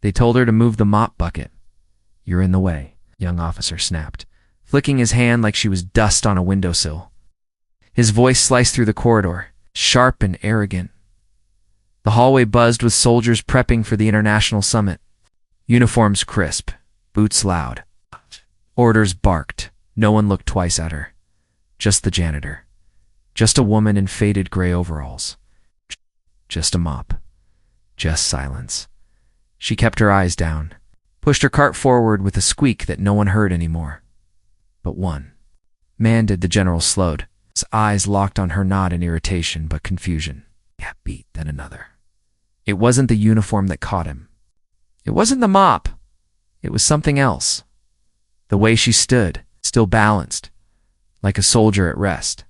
They told her to move the mop bucket. "You're in the way," young officer snapped, flicking his hand like she was dust on a windowsill. His voice sliced through the corridor, sharp and arrogant. The hallway buzzed with soldiers prepping for the international summit. Uniforms crisp, boots loud. Orders barked. No one looked twice at her. Just the janitor. Just a woman in faded gray overalls. Just a mop. Just silence. She kept her eyes down, pushed her cart forward with a squeak that no one heard anymore. But one. Man, did the general slowed. His eyes locked on her, not in irritation but confusion. Yeah, beat, then another. It wasn't the uniform that caught him. It wasn't the mop. It was something else. The way she stood, still balanced, like a soldier at rest.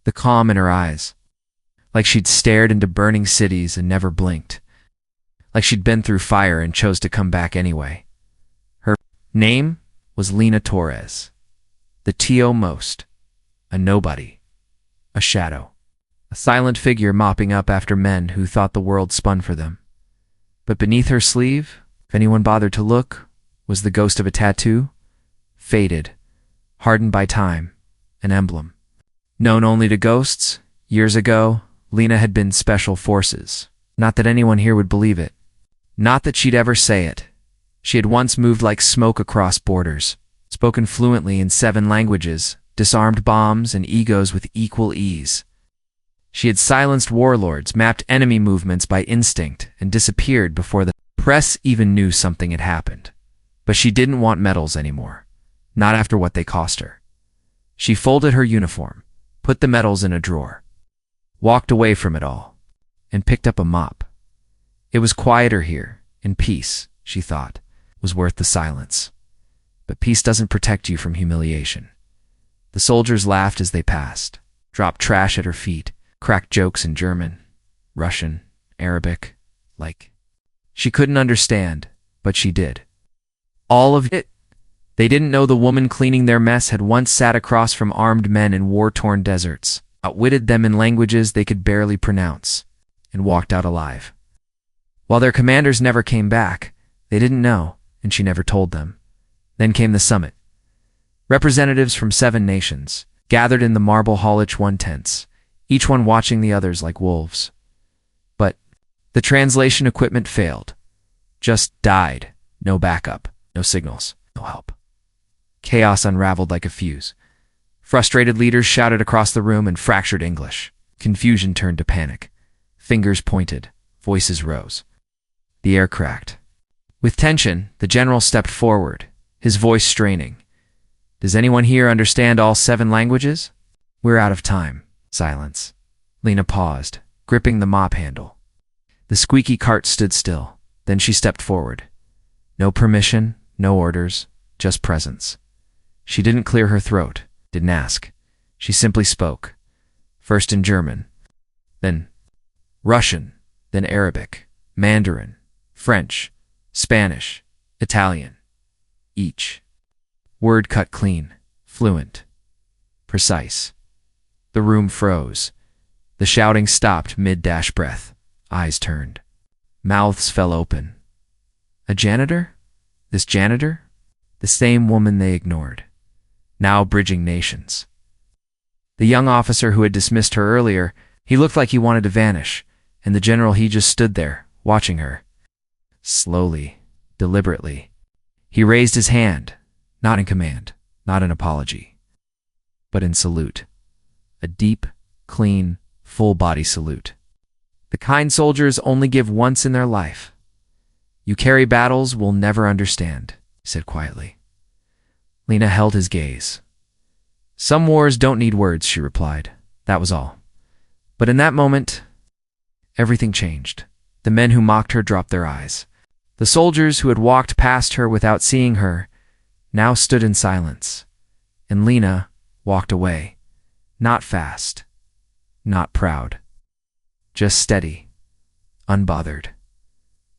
The calm in her eyes, like she'd stared into burning cities and never blinked. Like she'd been through fire and chose to come back anyway. Her name was Lena Torres. The T.O. most. A nobody. A shadow. A silent figure mopping up after men who thought the world spun for them. But beneath her sleeve, if anyone bothered to look, was the ghost of a tattoo. Faded, hardened by time, an emblem. Known only to ghosts, years ago, Lena had been special forces. Not that anyone here would believe it. Not that she'd ever say it. She had once moved like smoke across borders, spoken fluently in 7 languages, disarmed bombs and egos with equal ease. She had silenced warlords, mapped enemy movements by instinct, and disappeared before the press even knew something had happened. But she didn't want medals anymore. Not after what they cost her. She folded her uniform, put the medals in a drawer, walked away from it all, and picked up a mop. It was quieter here, and peace, she thought, was worth the silence. But peace doesn't protect you from humiliation. The soldiers laughed as they passed, dropped trash at her feet, cracked jokes in German, Russian, Arabic, like. She couldn't understand, but she did. All of it. They didn't know the woman cleaning their mess had once sat across from armed men in war-torn deserts, outwitted them in languages they could barely pronounce, and walked out alive. While their commanders never came back, they didn't know, and she never told them. Then came the summit. Representatives from 7 nations gathered in the marble hall, each one tense, each one watching the others like wolves. But the translation equipment failed. Just died. No backup, no signals, no help. Chaos unraveled like a fuse. Frustrated leaders shouted across the room in fractured English. Confusion turned to panic. Fingers pointed. Voices rose. The air cracked. With tension, the general stepped forward, his voice straining. "Does anyone here understand all 7 languages?" "We're out of time." Silence. Lena paused, gripping the mop handle. The squeaky cart stood still. Then she stepped forward. No permission, no orders, just presence. She didn't clear her throat, didn't ask. She simply spoke. First in German, then Russian, then Arabic, Mandarin, French, Spanish, Italian. Each word cut clean, fluent, precise. The room froze. The shouting stopped mid-dash breath. Eyes turned. Mouths fell open. A janitor? This janitor? The same woman they ignored. Now bridging nations. The young officer who had dismissed her earlier, he looked like he wanted to vanish, and the general, he just stood there, watching her. Slowly, deliberately, he raised his hand, not in command, not in apology, but in salute. A deep, clean, full-body salute. The kind soldiers only give once in their life. "You carry battles we'll never understand," he said quietly. Lena held his gaze. "Some wars don't need words," she replied. That was all. But in that moment, everything changed. The men who mocked her dropped their eyes. The soldiers who had walked past her without seeing her now stood in silence. And Lena walked away. Not fast. Not proud. Just steady. Unbothered.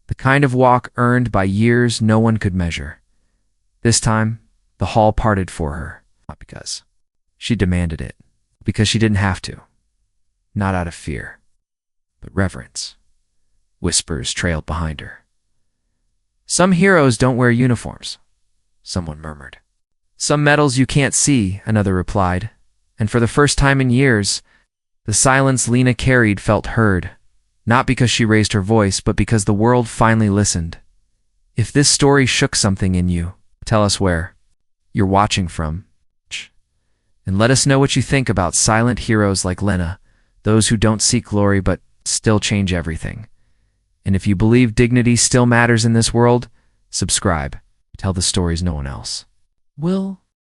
The kind of walk earned by years no one could measure. This time, the hall parted for her. Not because she demanded it. Because she didn't have to. Not out of fear. But reverence. Whispers trailed behind her. Some heroes don't wear uniforms, someone murmured. Some medals you can't see, another replied. And for the first time in years, the silence Lena carried felt heard, not because she raised her voice, but because the world finally listened. If this story shook something in you, tell us where you're watching from. And let us know what you think about silent heroes like Lena, those who don't seek glory but still change everything. And if you believe dignity still matters in this world, subscribe. Tell the stories no one else will.